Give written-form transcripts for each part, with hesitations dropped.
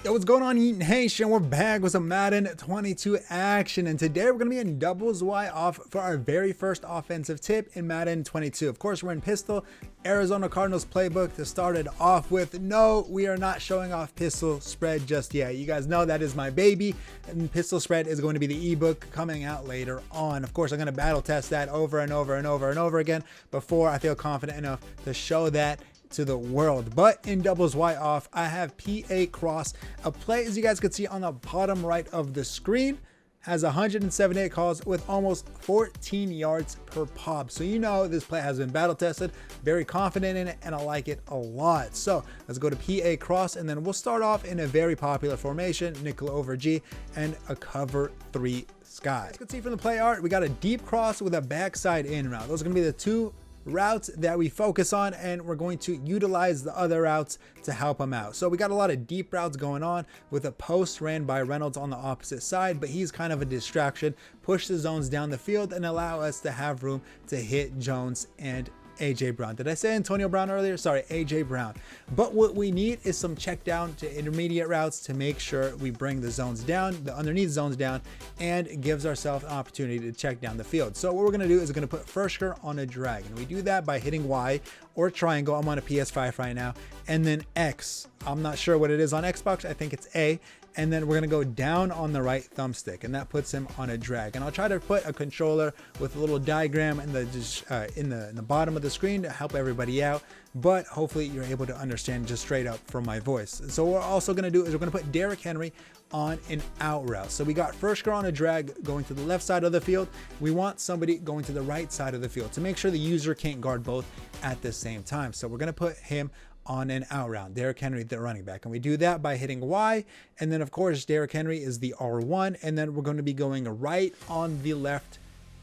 Yo, what's going on, Nation? We're back with some Madden 22 action, and today we're going to be in doubles Y off for our very first offensive tip in Madden 22. Of course, we're in pistol, Arizona Cardinals playbook to start it off with. No, we are not showing off pistol spread just yet. You guys know that is my baby, and pistol spread is going to be the ebook coming out later on. Of course, I'm going to battle test that over and over and over and over again before I feel confident enough to show that to the world. But in doubles Y off, I have PA cross, a play as you guys can see on the bottom right of the screen, has 178 calls with almost 14 yards per pop. So you know this play has been battle tested, very confident in it, and I like it a lot. So let's go to PA cross, and then we'll start off in a very popular formation, nickel over G and a cover 3 sky. As you can see from the play art, we got a deep cross with a backside in route. Those are gonna be the two routes that we focus on, and we're going to utilize the other routes to help them out. So we got a lot of deep routes going on with a post ran by Reynolds on the opposite side, but he's kind of a distraction, push the zones down the field and allow us to have room to hit Jones and AJ Brown. Did I say Antonio Brown earlier? Sorry, AJ Brown. But what we need is some check down to intermediate routes to make sure we bring the zones down, the underneath zones down, and gives ourselves an opportunity to check down the field. So what we're going to do is we're going to put Fursker on a drag, and we do that by hitting Y or triangle. I'm on a PS5 right now, and then X. I'm not sure what it is on Xbox. I think it's A. And then we're going to go down on the right thumbstick, and that puts him on a drag. And I'll try to put a controller with a little diagram in the bottom of the screen to help everybody out, but hopefully you're able to understand just straight up from my voice. So what we're also going to do is we're going to put Derrick Henry on an out route. So we got Fursker on a drag going to the left side of the field. We want somebody going to the right side of the field to make sure the user can't guard both at the same time. So we're going to put him on an out route, Derrick Henry, the running back. And we do that by hitting Y. And then of course, Derrick Henry is the R1. And then we're going to be going right on the left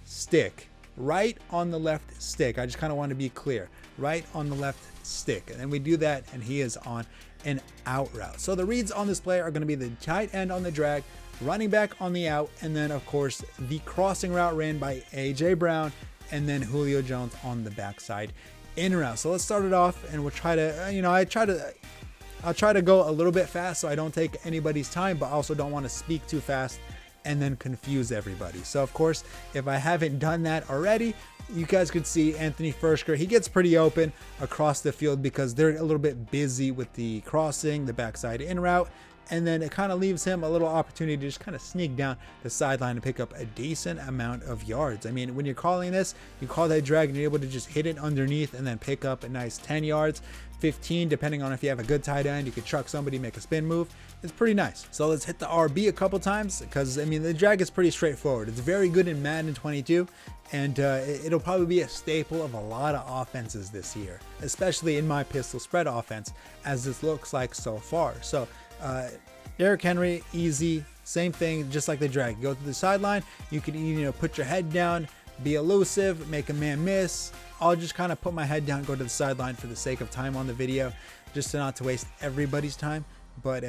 stick, right on the left stick. I just kind of want to be clear, right on the left stick. And then we do that, and he is on an out route. So the reads on this play are going to be the tight end on the drag, running back on the out, and then of course the crossing route ran by AJ Brown, and then Julio Jones on the backside in route. So let's start it off, and we'll try to, I'll try to go a little bit fast so I don't take anybody's time, but also don't want to speak too fast and then confuse everybody. So of course, if I haven't done that already, you guys could see Anthony Fursker. He gets pretty open across the field because they're a little bit busy with the crossing, the backside in route. And then it kind of leaves him a little opportunity to just kind of sneak down the sideline and pick up a decent amount of yards. I mean, when you're calling this, you call that drag and you're able to just hit it underneath and then pick up a nice 10 yards, 15, depending on if you have a good tight end. You could truck somebody, make a spin move. It's pretty nice. So let's hit the RB a couple times, because I mean, the drag is pretty straightforward. It's very good in Madden 22, and it'll probably be a staple of a lot of offenses this year, especially in my pistol spread offense, as this looks like so far. So Derrick Henry, easy, same thing, just like the drag. Go to the sideline, you can put your head down, be elusive, make a man miss. I'll just kind of put my head down, go to the sideline for the sake of time on the video, just to not to waste everybody's time. But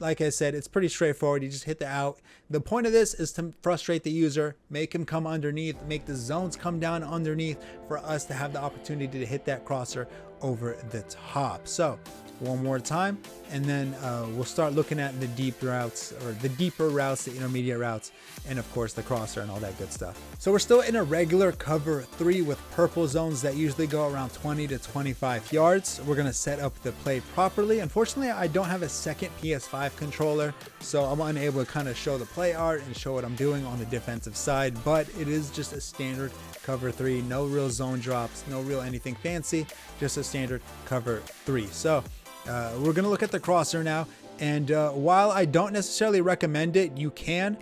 like I said, it's pretty straightforward. You just hit the out. The point of this is to frustrate the user, make him come underneath, make the zones come down underneath for us to have the opportunity to hit that crosser over the top. So one more time, and then we'll start looking at the deep routes, or the deeper routes, the intermediate routes, and of course the crosser and all that good stuff. So we're still in a regular cover 3 with purple zones that usually go around 20 to 25 yards. We're going to set up the play properly. Unfortunately, I don't have a second PS5 controller, so I'm unable to kind of show the play art and show what I'm doing on the defensive side, but it is just a standard cover 3, no real zone drops, no real anything fancy, just a standard cover 3. So we're going to look at the crosser now, and while I don't necessarily recommend it, you can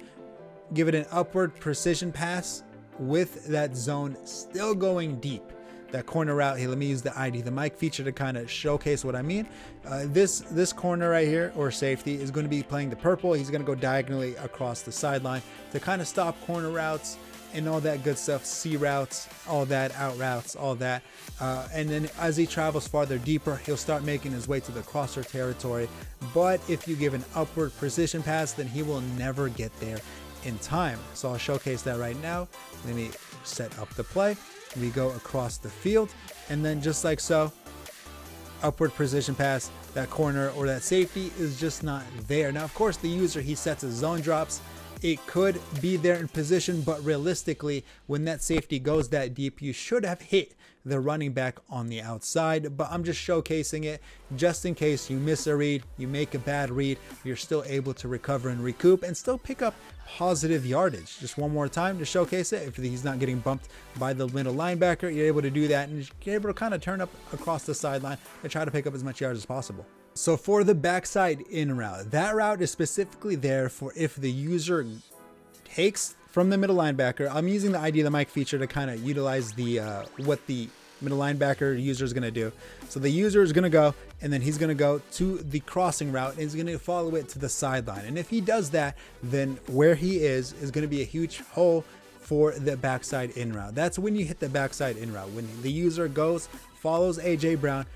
give it an upward precision pass with that zone still going deep. That corner route here, let me use the ID the mic feature to kind of showcase what I mean. This corner right here, or safety, is going to be playing the purple. He's going to go diagonally across the sideline to kind of stop corner routes and all that good stuff, C routes, all that, out routes, all that. And then as he travels farther deeper, he'll start making his way to the crosser territory. But if you give an upward precision pass, then he will never get there in time. So I'll showcase that right now. Let me set up the play. We go across the field, and then just like so, upward precision pass, that corner or that safety is just not there. Now, of course, the user, he sets his zone drops. It could be there in position, but realistically, when that safety goes that deep, you should have hit the running back on the outside. But I'm just showcasing it just in case you miss a read, you make a bad read, you're still able to recover and recoup and still pick up positive yardage. Just one more time to showcase it. If he's not getting bumped by the middle linebacker, you're able to do that and you're able to kind of turn up across the sideline and try to pick up as much yardage as possible. So for the backside in route, that route is specifically there for if the user takes from the middle linebacker. I'm using the ID of the mic feature to kind of utilize the what the middle linebacker user is going to do. So the user is going to go, and then he's going to go to the crossing route and he's going to follow it to the sideline. And if he does that, then where he is going to be a huge hole for the backside in route. That's when you hit the backside in route, when the user goes, follows AJ Brown,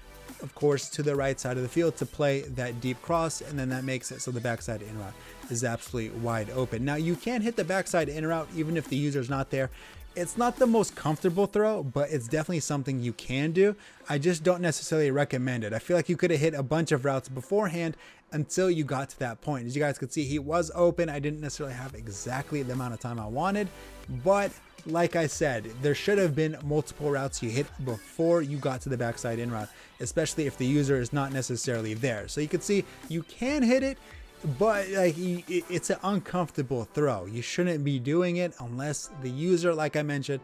of course, to the right side of the field to play that deep cross, and then that makes it so the backside in route is absolutely wide open. Now, you can hit the backside in route even if the user is not there. It's not the most comfortable throw, but it's definitely something you can do. I just don't necessarily recommend it. I feel like you could have hit a bunch of routes beforehand until you got to that point. As you guys could see, he was open. I didn't necessarily have exactly the amount of time I wanted, but like I said, there should have been multiple routes you hit before you got to the backside in route, especially if the user is not necessarily there. So you can see you can hit it, but like it's an uncomfortable throw. You shouldn't be doing it unless the user, like I mentioned,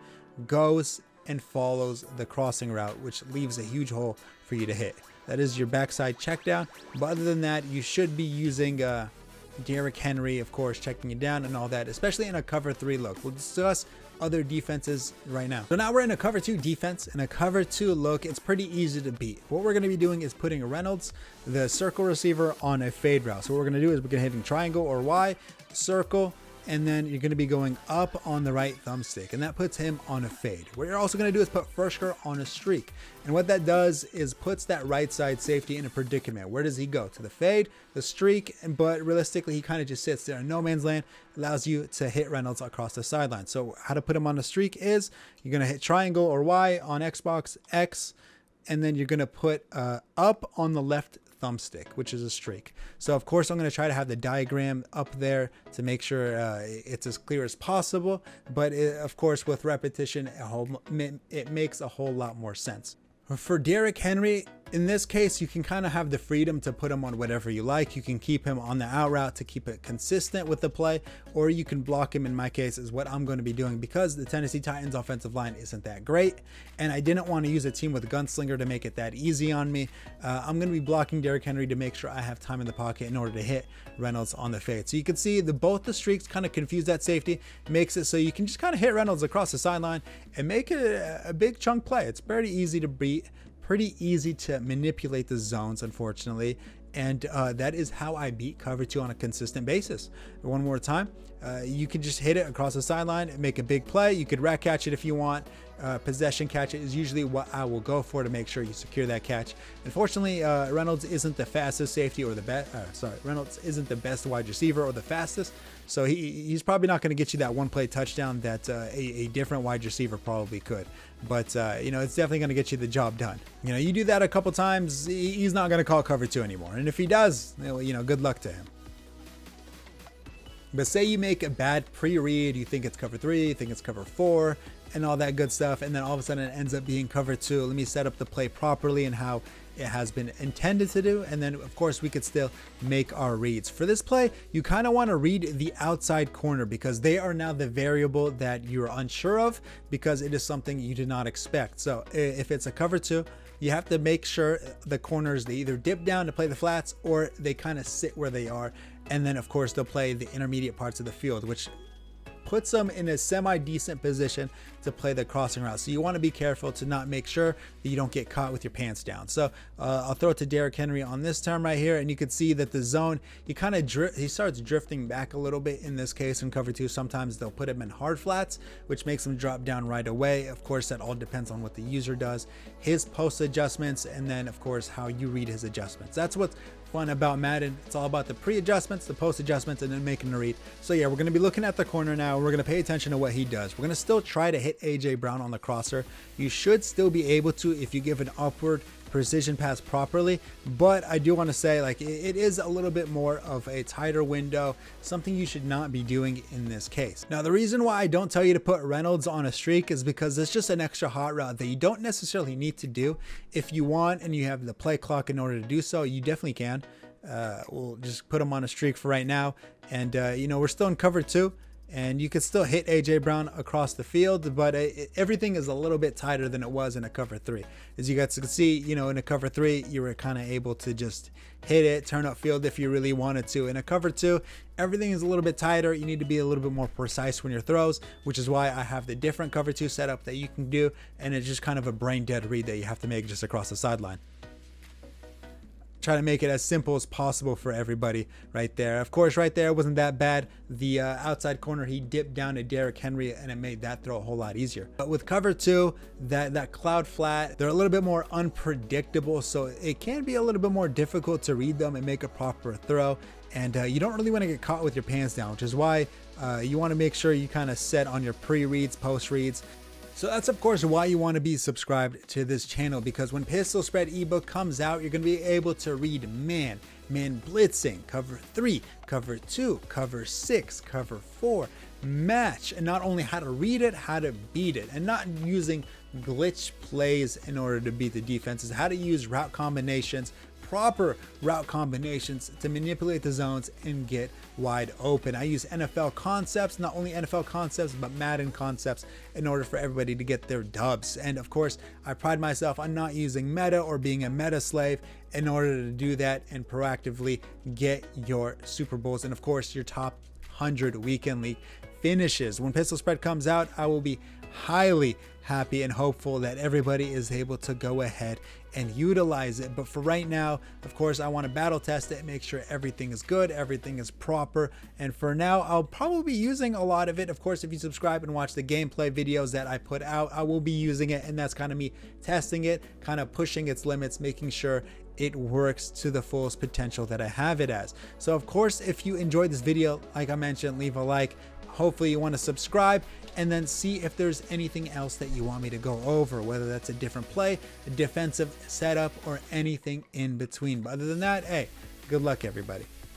goes and follows the crossing route, which leaves a huge hole for you to hit. That is your backside check down. But other than that, you should be using Derrick Henry, of course, checking it down and all that, especially in a cover 3 look. We'll discuss other defenses right now. So now we're in a cover 2 defense. In a cover 2 look, it's pretty easy to beat. What we're going to be doing is putting Reynolds, the circle receiver, on a fade route. So what we're going to do is we're going to hit triangle or Y, circle, and then you're going to be going up on the right thumbstick, and that puts him on a fade. What you're also going to do is put Fershker on a streak, and what that does is puts that right side safety in a predicament. Where does he go? To the fade, the streak, but realistically he kind of just sits there in no man's land. Allows you to hit Reynolds across the sideline. So how to put him on a streak is you're going to hit triangle or Y on Xbox, X, and then you're going to put up on the left thumbstick, which is a streak. So of course I'm going to try to have the diagram up there to make sure it's as clear as possible, but of course with repetition it makes a whole lot more sense. For Derrick Henry, in this case, you can kind of have the freedom to put him on whatever you like. You can keep him on the out route to keep it consistent with the play, or you can block him. In my case is what I'm going to be doing because the Tennessee Titans offensive line isn't that great, and I didn't want to use a team with a gunslinger to make it that easy on me. I'm going to be blocking Derrick Henry to make sure I have time in the pocket in order to hit Reynolds on the fade. So you can see both the streaks kind of confuse that safety, makes it so you can just kind of hit Reynolds across the sideline and make it a big chunk play. It's pretty easy to beat. Pretty easy to manipulate the zones, unfortunately, and that is how I beat cover 2 on a consistent basis. One more time, you can just hit it across the sideline and make a big play. You could rack catch it if you want. Possession catch it is usually what I will go for to make sure you secure that catch. Unfortunately, Reynolds isn't the fastest safety or the best. Reynolds isn't the best wide receiver or the fastest, so he's probably not going to get you that one play touchdown that a different wide receiver probably could. But it's definitely going to get you the job done. You do that a couple times, he's not going to call cover 2 anymore, and if he does, good luck to him. But say you make a bad pre-read, you think it's cover 3, you think it's cover 4, and all that good stuff, and then all of a sudden it ends up being cover 2. Let me set up the play properly and how it has been intended to do, and then of course we could still make our reads. For this play, you kind of want to read the outside corner because they are now the variable that you're unsure of because it is something you did not expect. So if it's a cover 2, you have to make sure the corners, they either dip down to play the flats or they kind of sit where they are, and then of course they'll play the intermediate parts of the field, which puts them in a semi-decent position to play the crossing route. So you want to be careful to not make sure that you don't get caught with your pants down. So I'll throw it to Derrick Henry on this term right here, and you can see that the zone, he starts drifting back a little bit in this case in cover 2. Sometimes they'll put him in hard flats, which makes him drop down right away. Of course, that all depends on what the user does, his post adjustments, and then of course how you read his adjustments. That's what's fun about Madden. It's all about the pre-adjustments, the post-adjustments, and then making a read. So yeah, we're going to be looking at the corner now. We're going to pay attention to what he does. We're going to still try to hit AJ Brown on the crosser. You should still be able to if you give an upward precision pass properly. But I do want to say, like, it is a little bit more of a tighter window, something you should not be doing in this case. Now, the reason why I don't tell you to put Reynolds on a streak is because it's just an extra hot route that you don't necessarily need to do. If you want and you have the play clock in order to do so, you definitely can. We'll just put him on a streak for right now. And, you know, we're still in cover 2. And you could still hit AJ Brown across the field, but everything is a little bit tighter than it was in a cover 3. As you guys can see, you know, in a cover 3, you were kind of able to just hit it, turn up field if you really wanted to. In a cover 2, everything is a little bit tighter. You need to be a little bit more precise when your throws, which is why I have the different cover 2 setup that you can do. And it's just kind of a brain dead read that you have to make just across the sideline. Try to make it as simple as possible for everybody right there. Of course, right there wasn't that bad. The outside corner, he dipped down to Derrick Henry, and it made that throw a whole lot easier. But with cover 2, that cloud flat, they're a little bit more unpredictable, so it can be a little bit more difficult to read them and make a proper throw. And you don't really want to get caught with your pants down, which is why you want to make sure you kind of set on your pre-reads, post-reads. So that's of course why you want to be subscribed to this channel, because when Pistol Spread ebook comes out, you're going to be able to read man blitzing, cover 3, cover 2, cover 6, cover 4, match, and not only how to read it, how to beat it, and not using glitch plays in order to beat the defenses, how to use route combinations, proper route combinations to manipulate the zones and get wide open. I use NFL concepts, not only NFL concepts, but Madden concepts in order for everybody to get their dubs. And of course, I pride myself on not using meta or being a meta slave in order to do that and proactively get your Super Bowls and of course your top 100 weekend league finishes. When Pistol Spread comes out, I will be highly happy and hopeful that everybody is able to go ahead and utilize it. But for right now, of course, I want to battle test it, make sure everything is good, everything is proper. And for now, I'll probably be using a lot of it. Of course, if you subscribe and watch the gameplay videos that I put out, I will be using it. And that's kind of me testing it, kind of pushing its limits, making sure it works to the fullest potential that I have it as. So of course, if you enjoyed this video, like I mentioned, leave a like. Hopefully you want to subscribe and then see if there's anything else that you want me to go over, whether that's a different play, a defensive setup, or anything in between. But other than that, hey, good luck everybody.